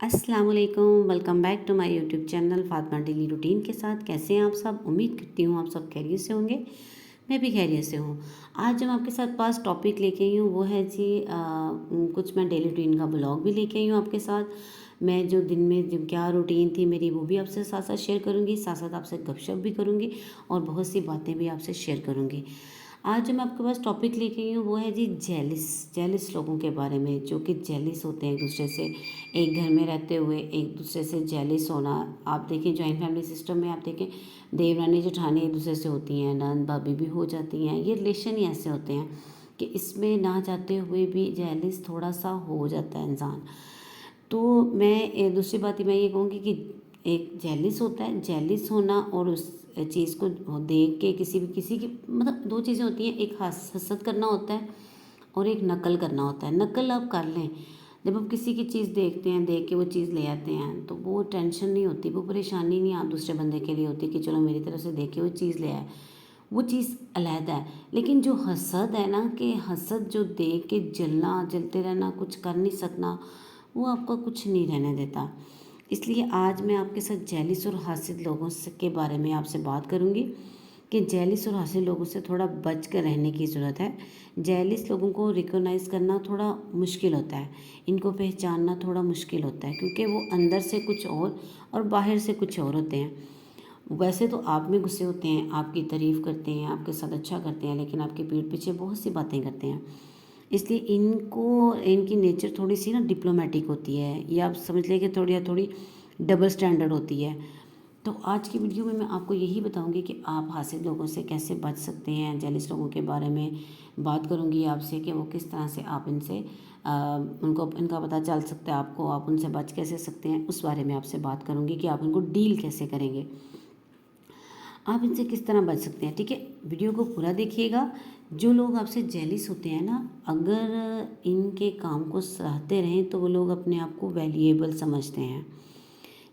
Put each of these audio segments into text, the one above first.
अस्सलाम वालेकुम, welcome back to my YouTube channel Fatima daily routine के साथ। कैसे हैं आप सब? उम्मीद करती हूँ आप सब खैरियत से होंगे। मैं भी खैरियत से हूँ। आज जो मैं आपके साथ पास टॉपिक लेके आई हूँ वो है जी कुछ मैं डेली रूटीन का ब्लॉग भी लेके आई हूँ आपके साथ। मैं जो दिन में जो क्या रूटीन थी मेरी वो भी आपसे साथ साथ शेयर करूँगी, साथ साथ आपसे गपशप भी करूँगी और बहुत सी बातें भी आपसे शेयर करूँगी। आज जो मैं आपके पास टॉपिक लेके आई हूँ वो है जी जेलिस लोगों के बारे में, जो कि जेलिस होते हैं एक दूसरे से, एक घर में रहते हुए एक दूसरे से जेलिस होना। आप देखें जॉइंट फैमिली सिस्टम में, आप देखें देवरानी जेठानी एक दूसरे से होती हैं, नंद भाभी भी हो जाती हैं। ये रिलेशन ही ऐसे होते हैं कि इसमें ना चाहते हुए भी जेलिस थोड़ा सा हो जाता है इंसान। तो मैं दूसरी बात मैं ये कहूँगी कि एक जेलिस होता है, जेलिस होना और उस चीज़ को देख के किसी की मतलब दो चीज़ें होती हैं, एक हसद करना होता है और एक नकल करना होता है। नकल आप कर लें, जब आप किसी की चीज़ देखते हैं, देख के वो चीज़ ले आते हैं तो वो टेंशन नहीं होती, वो परेशानी नहीं आप दूसरे बंदे के लिए होती कि चलो मेरी तरफ से देख के वो चीज़ ले आए, वो चीज़ अलहदा है। लेकिन जो हसद है ना, कि हसद जो देख के जलना, जलते रहना, कुछ कर नहीं सकना, वो आपका कुछ नहीं रहने देता। इसलिए आज मैं आपके साथ जेलिस और हासिद लोगों से के बारे में आपसे बात करूंगी कि जेलिस और हासिद लोगों से थोड़ा बच कर रहने की ज़रूरत है। जेलिस लोगों को रिकॉग्नाइज़ करना थोड़ा मुश्किल होता है, इनको पहचानना थोड़ा मुश्किल होता है, क्योंकि वो अंदर से कुछ और बाहर से कुछ और होते हैं। वैसे तो आप में गुस्से होते हैं, आपकी तारीफ़ करते हैं, आपके साथ अच्छा करते हैं, लेकिन आपके पीठ पीछे बहुत सी बातें करते हैं। इसलिए इनकी नेचर थोड़ी सी ना डिप्लोमेटिक होती है, या आप समझ लें कि थोड़ी डबल स्टैंडर्ड होती है। तो आज की वीडियो में मैं आपको यही बताऊंगी कि आप हासिद लोगों से कैसे बच सकते हैं। जेलिस लोगों के बारे में बात करूंगी आपसे कि वो किस तरह से आप इनसे उनको इनका पता चल सकता है आपको, आप उनसे बच कैसे सकते हैं, उस बारे में आपसे बात करूंगी कि आप इनको डील कैसे करेंगे, आप इनसे किस तरह बच सकते हैं। ठीक है, वीडियो को पूरा देखिएगा। जो लोग आपसे जेलिस होते हैं ना, अगर इनके काम को सराहते रहें तो वो लोग अपने आप को वैल्यूएबल समझते हैं।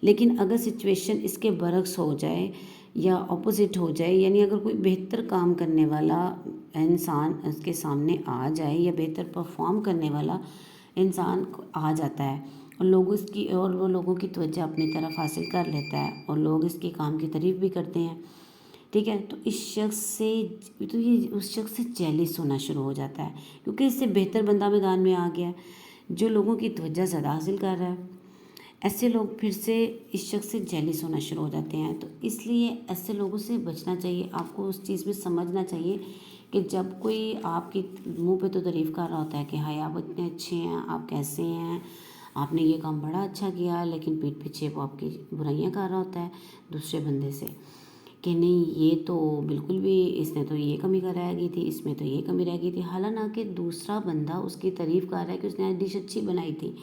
लेकिन अगर सिचुएशन इसके बरक्स हो जाए या ऑपोजिट हो जाए, यानी अगर कोई बेहतर काम करने वाला इंसान उसके सामने आ जाए या बेहतर परफॉर्म करने वाला इंसान आ जाता है और वो लोगों की तवज्जो अपनी तरफ हासिल कर लेता है और लोग इसके काम की तारीफ़ भी करते हैं, ठीक है, तो ये उस शख्स से जेलिस होना शुरू हो जाता है, क्योंकि इससे बेहतर बंदा मैदान में आ गया जो लोगों की तवज्जो ज़्यादा हासिल कर रहा है। ऐसे लोग फिर से इस शख्स से जेलिस होना शुरू हो जाते हैं। तो इसलिए ऐसे लोगों से बचना चाहिए। आपको उस चीज़ में समझना चाहिए कि जब कोई आपकी मुंह पे तो तारीफ़ कर रहा होता है कि हाय आप इतने अच्छे हैं, आप कैसे हैं, आपने ये काम बड़ा अच्छा किया, लेकिन पीठ पीछे वो आपकी बुराइयां कर रहा होता है दूसरे बंदे से कि नहीं ये तो बिल्कुल भी, इसने तो ये कमी कर रह गई थी, इसमें तो ये कमी रह गई थी। हालांकि दूसरा बंदा उसकी तारीफ़ कर रहा है कि उसने आज डिश अच्छी बनाई थी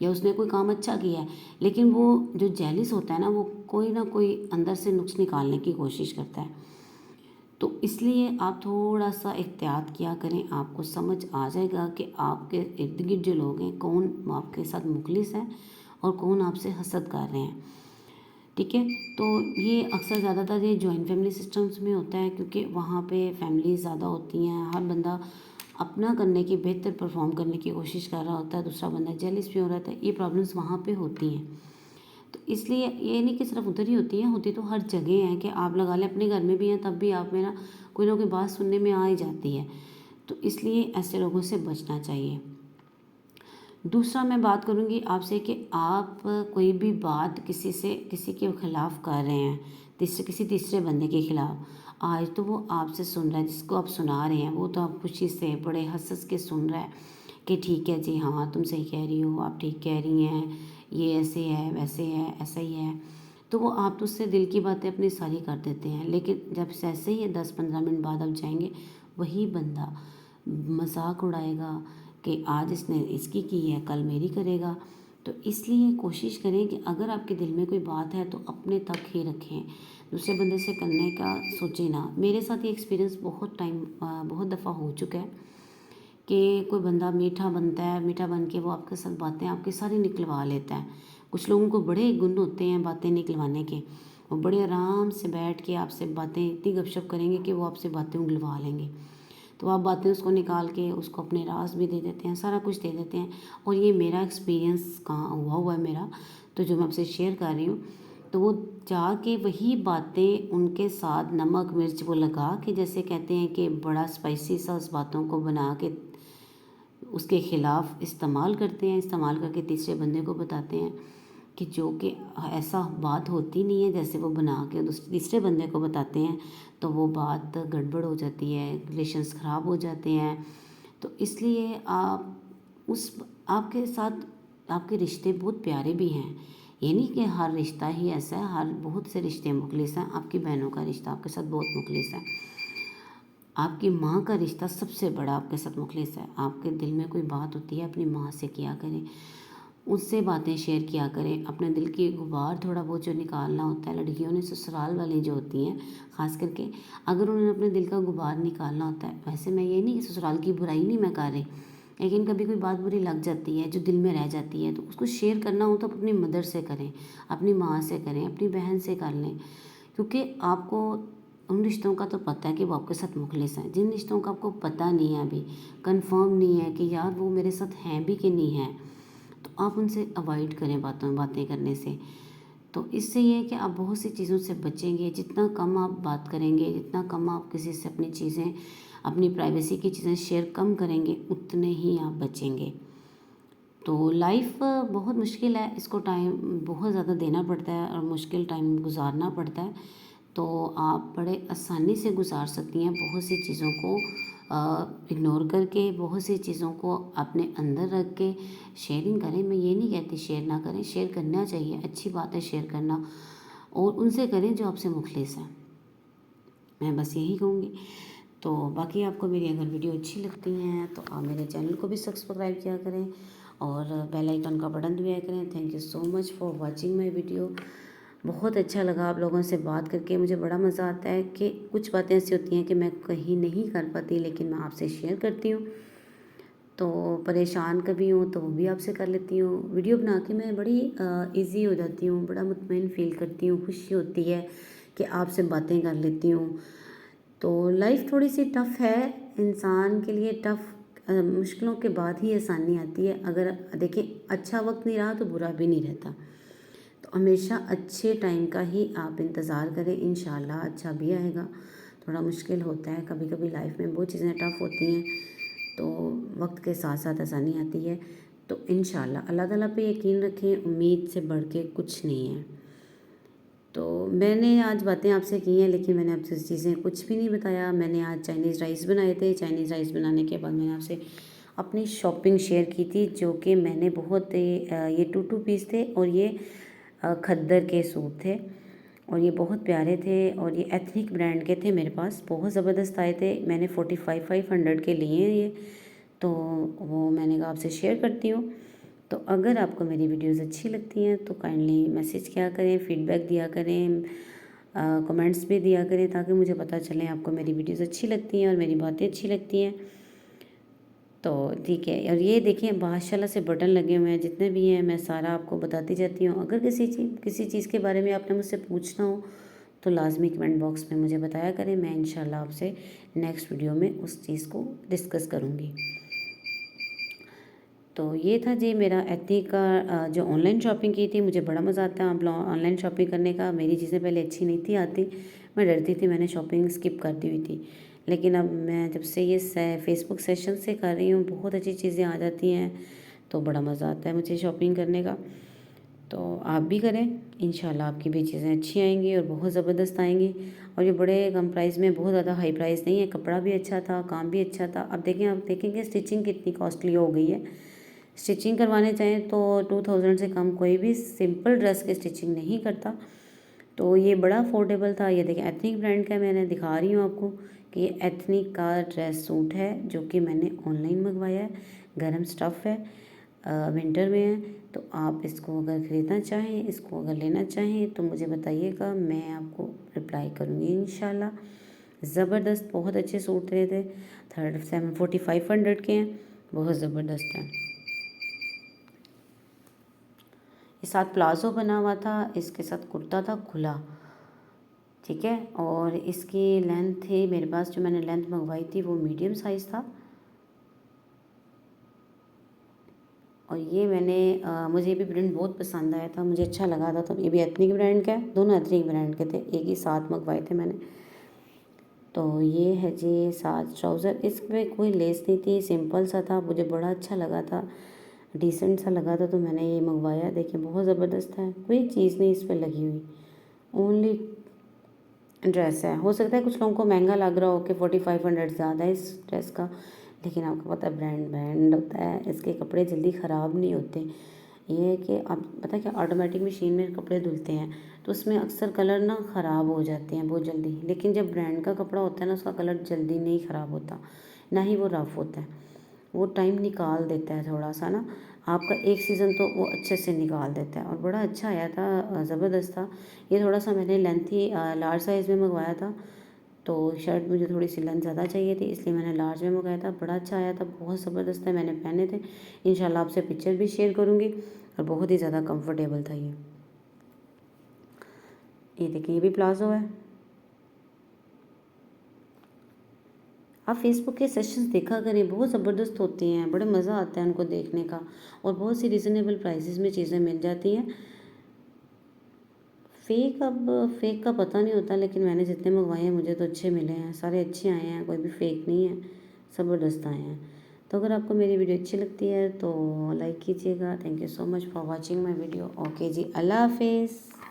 या उसने कोई काम अच्छा किया है, लेकिन वो जो जेलिस होता है ना, वो कोई ना कोई अंदर से नुक्स निकालने की कोशिश करता है। तो इसलिए आप थोड़ा सा एहतियात किया करें, आपको समझ आ जाएगा कि आपके इर्द गिर्द जो लोग हैं कौन आपके साथ मुखलिस है और कौन आपसे हसद कर रहे हैं। ठीक है, तो ये अक्सर ज़्यादातर ये जॉइंट फैमिली सिस्टम्स में होता है, क्योंकि वहाँ पे फैमिली ज़्यादा होती हैं, हर बंदा अपना करने की बेहतर परफॉर्म करने की कोशिश कर रहा होता है, दूसरा बंदा जेलिस भी हो रहा था। ये प्रॉब्लम्स वहाँ पे होती हैं। तो इसलिए ये नहीं कि सिर्फ उधर ही होती हैं, होती तो हर जगह है कि आप लगा लें अपने घर में भी हैं तब भी आप में ना कोई बात सुनने में आ ही जाती है। तो इसलिए ऐसे लोगों से बचना चाहिए। दूसरा मैं बात करूँगी आपसे कि आप कोई भी बात किसी के खिलाफ़ कर रहे हैं, किसी तीसरे बंदे के खिलाफ़, आज तो वो आपसे सुन रहा है, जिसको आप सुना रहे हैं वो तो आप खुशी से बड़े हंस के सुन रहा है कि ठीक है जी, हाँ तुम सही कह रही हो, आप ठीक कह रही हैं, ये ऐसे है वैसे है ऐसा ही है। तो वो आप तो उससे दिल की बातें अपनी सारी कर देते हैं, लेकिन जब से ऐसे ही 10-15 मिनट बाद आप जाएंगे, वही बंदा मजाक उड़ाएगा कि आज इसने इसकी की है कल मेरी करेगा। तो इसलिए कोशिश करें कि अगर आपके दिल में कोई बात है तो अपने तक ही रखें, दूसरे बंदे से करने का सोचें ना। मेरे साथ ये एक्सपीरियंस बहुत दफ़ा हो चुका है कि कोई बंदा मीठा बनता है, मीठा बन के वो आपके साथ बातें आपकी सारी निकलवा लेता है। कुछ लोगों को बड़े गुण होते हैं बातें निकलवाने के, वो बड़े आराम से बैठ के आपसे बातें इतनी गपशप करेंगे कि वो आपसे बातें उगलवा लेंगे। तो आप बातें उसको निकाल के उसको अपने राज भी दे देते हैं, सारा कुछ दे देते हैं। और ये मेरा एक्सपीरियंस कहाँ हुआ है मेरा, तो जो मैं आपसे शेयर कर रही हूँ। तो वो जाके वही बातें उनके साथ नमक मिर्च वो लगा के, जैसे कहते हैं कि बड़ा स्पाइसी सा उस बातों को बना के उसके ख़िलाफ़ इस्तेमाल करते हैं, इस्तेमाल करके तीसरे बंदे को बताते हैं कि जो कि ऐसा बात होती नहीं है, जैसे वो बना के तीसरे बंदे को बताते हैं तो वो बात गड़बड़ हो जाती है, रिलेशंस ख़राब हो जाते हैं। तो इसलिए आप उस आपके साथ आपके रिश्ते बहुत प्यारे भी हैं, ये नहीं कि हर रिश्ता ही ऐसा है, हर बहुत से रिश्ते मुखलिस हैं। आपकी बहनों का रिश्ता आपके साथ बहुत मुखलिस है, आपकी माँ का रिश्ता सबसे बड़ा आपके साथ मुखलिस है। आपके दिल में कोई बात होती है अपनी माँ से किया करें, उससे बातें शेयर किया करें, अपने दिल की गुबार थोड़ा बहुत जो निकालना होता है। लड़कियों ने ससुराल वाली जो होती हैं ख़ास करके, अगर उन्होंने अपने दिल का गुबार निकालना होता है, वैसे मैं ये नहीं कि ससुराल की बुराई नहीं मैं कर रही, लेकिन कभी कोई बात बुरी लग जाती है जो दिल में रह जाती है, तो उसको शेयर करना हो तो अपनी मदर से करें, अपनी माँ से करें, अपनी बहन से कर लें। क्योंकि आपको उन रिश्तों का तो पता है कि वो आपके साथ मुखलिस हैं। जिन रिश्तों का आपको पता नहीं है, अभी कंफर्म नहीं है कि यार वो मेरे साथ हैं भी कि नहीं है, तो आप उनसे अवॉइड करें बातें करने से। तो इससे ये है कि आप बहुत सी चीज़ों से बचेंगे। जितना कम आप बात करेंगे, जितना कम आप किसी से अपनी चीज़ें, अपनी प्राइवेसी की चीज़ें शेयर कम करेंगे, उतने ही आप बचेंगे। तो लाइफ बहुत मुश्किल है, इसको टाइम बहुत ज़्यादा देना पड़ता है और मुश्किल टाइम गुजारना पड़ता है। तो आप बड़े आसानी से गुजार सकती हैं बहुत सी चीज़ों को इग्नोर करके, बहुत सी चीज़ों को अपने अंदर रख के। शेयरिंग करें, मैं ये नहीं कहती शेयर ना करें, शेयर करना चाहिए, अच्छी बात है शेयर करना, और उनसे करें जो आपसे मुखलिस है। मैं बस यही कहूँगी। तो बाकी आपको मेरी अगर वीडियो अच्छी लगती हैं तो आप मेरे चैनल को भी सब्सक्राइब किया करें और बेल आइकन का बटन दबाया करें। Thank you so much for watching my video. बहुत अच्छा लगा आप लोगों से बात करके, मुझे बड़ा मज़ा आता है कि कुछ बातें ऐसी होती हैं कि मैं कहीं नहीं कर पाती, लेकिन मैं आपसे शेयर करती हूँ। तो परेशान कभी हूँ तो वो भी आपसे कर लेती हूँ। वीडियो बना के मैं बड़ी ईज़ी हो जाती हूँ, बड़ा मुतमईन फ़ील करती हूँ, खुशी होती है कि आपसे बातें कर लेती हूँ। तो लाइफ थोड़ी सी टफ़ है, इंसान के लिए टफ़, मुश्किलों के बाद ही आसानी आती है। अगर देखिए अच्छा वक्त नहीं रहा तो बुरा भी नहीं रहता, तो हमेशा अच्छे टाइम का ही आप इंतज़ार करें, इंशाल्लाह अच्छा भी आएगा। थोड़ा मुश्किल होता है कभी कभी, लाइफ में बहुत चीज़ें टफ़ होती हैं, तो वक्त के साथ साथ आसानी आती है। तो इंशाल्लाह अल्लाह ताला पे यकीन रखें, उम्मीद से बढ़ के कुछ नहीं है। तो मैंने आज बातें आपसे की हैं, लेकिन मैंने आपसे चीज़ें कुछ भी नहीं बताया। मैंने आज चाइनीज़ राइस बनाए थे, चाइनीज़ राइस बनाने के बाद मैंने आपसे अपनी शॉपिंग शेयर की थी, जो कि मैंने बहुत ये 2 पीस थे और ये खद्दर के सूट थे और ये बहुत प्यारे थे और ये एथनिक ब्रांड के थे, मेरे पास बहुत ज़बरदस्त आए थे। मैंने 4500 के लिए हैं ये, तो वो मैंने कहा आपसे शेयर करती हूँ। तो अगर आपको मेरी वीडियोस अच्छी लगती हैं तो काइंडली मैसेज किया करें, फीडबैक दिया करें, कमेंट्स भी दिया करें, ताकि मुझे पता चले आपको मेरी वीडियोस अच्छी लगती हैं और मेरी बातें अच्छी लगती हैं। तो ठीक है, और ये देखिए माशाल्लाह से बटन लगे हुए हैं, जितने भी हैं मैं सारा आपको बताती जाती हूँ। अगर किसी चीज़ के बारे में आपने मुझसे पूछना हो तो लाजमी कमेंट बॉक्स में मुझे बताया करें, मैं इंशाल्लाह आपसे नेक्स्ट वीडियो में उस चीज़ को डिस्कस करूँगी। तो ये था जी मेरा एथनिक का जो ऑनलाइन शॉपिंग की थी। मुझे बड़ा मज़ा आता है ऑनलाइन शॉपिंग करने का। मेरी चीज़ें पहले अच्छी नहीं थी आती, मैं डरती थी, मैंने शॉपिंग स्किप कर दी हुई थी। लेकिन अब मैं जब से ये फेसबुक सेशन से कर रही हूँ, बहुत अच्छी चीज़ें आ जाती हैं, तो बड़ा मज़ा आता है मुझे शॉपिंग करने का। तो आप भी करें, इंशाल्लाह आपकी भी चीज़ें अच्छी आएंगी और बहुत ज़बरदस्त आएंगी। और ये बड़े कम प्राइस में, बहुत ज़्यादा हाई प्राइस नहीं है, कपड़ा भी अच्छा था, काम भी अच्छा था। अब देखें, आप देखेंगे स्टिचिंग कितनी कॉस्टली हो गई है। स्टिचिंग करवाने चाहें तो 2000 से कम कोई भी सिंपल ड्रेस की स्टिचिंग नहीं करता। तो ये बड़ा अफोर्डेबल था। ये देखिए एथनिक ब्रांड का मैं दिखा रही हूँ आपको कि ये एथनिक का ड्रेस सूट है, जो कि मैंने ऑनलाइन मंगवाया है। गर्म स्टफ़ है, विंटर में है। तो आप इसको अगर ख़रीदना चाहें, इसको अगर लेना चाहें तो मुझे बताइएगा, मैं आपको रिप्लाई करूँगी इंशाल्लाह। ज़बरदस्त बहुत अच्छे सूट थे 4500 के हैं, बहुत ज़बरदस्त है। साथ प्लाजो बना हुआ था, इसके साथ कुर्ता था खुला। ठीक है। और इसकी लेंथ थी मेरे पास, जो मैंने लेंथ मंगवाई थी वो मीडियम साइज़ था। और ये मैंने मुझे भी प्रिंट बहुत पसंद आया था, मुझे अच्छा लगा था। तो ये भी एथनिक ब्रांड का है, दोनों एथनिक ब्रांड के थे, एक ही साथ मंगवाए थे मैंने। तो ये है जी साथ ट्राउज़र, इस पर कोई लेस नहीं थी, सिंपल सा था, मुझे बड़ा अच्छा लगा था, डिसेंट सा लगा था, तो मैंने ये मंगवाया। देखिए बहुत ज़बरदस्त है, कोई चीज़ नहीं इस पर लगी हुई, ओनली ड्रेस है। हो सकता है कुछ लोगों को महंगा लग रहा हो कि 4500 ज़्यादा है इस ड्रेस का, लेकिन आपको पता है ब्रांड ब्रांड होता है, इसके कपड़े जल्दी ख़राब नहीं होते। ये है कि आप पता है क्या, ऑटोमेटिक मशीन में कपड़े धुलते हैं तो उसमें अक्सर कलर ना ख़राब हो जाते हैं बहुत जल्दी, लेकिन जब ब्रांड का कपड़ा होता है ना उसका कलर जल्दी नहीं ख़राब होता, ना ही वो रफ़ होता है, वो टाइम निकाल देता है थोड़ा सा ना, आपका एक सीज़न तो वो अच्छे से निकाल देता है। और बड़ा अच्छा आया था, ज़बरदस्त था। ये थोड़ा सा मैंने लेंथी लार्ज साइज़ में मंगवाया था, तो शर्ट मुझे थोड़ी सी लेंथ ज़्यादा चाहिए थी, इसलिए मैंने लार्ज में मंगाया था। बड़ा अच्छा आया था, बहुत ज़बरदस्त है, मैंने पहने थे, इंशाल्लाह आपसे पिक्चर भी शेयर करूँगी। और बहुत ही ज़्यादा कंफर्टेबल था ये देखिए ये भी प्लाजो है। आप फेसबुक के सेशंस देखा करें, बहुत ज़बरदस्त होते हैं, बड़े मज़ा आता है उनको देखने का, और बहुत सी रिजनेबल प्राइसेस में चीज़ें मिल जाती हैं। फेक का पता नहीं होता, लेकिन मैंने जितने मंगवाए हैं मुझे तो अच्छे मिले हैं, सारे अच्छे आए हैं, कोई भी फेक नहीं है, ज़बरदस्त आए हैं। तो अगर आपको मेरी वीडियो अच्छी लगती है तो लाइक कीजिएगा। Thank you so much for watching my video. Okay जी, अल्लाह हाफिज़।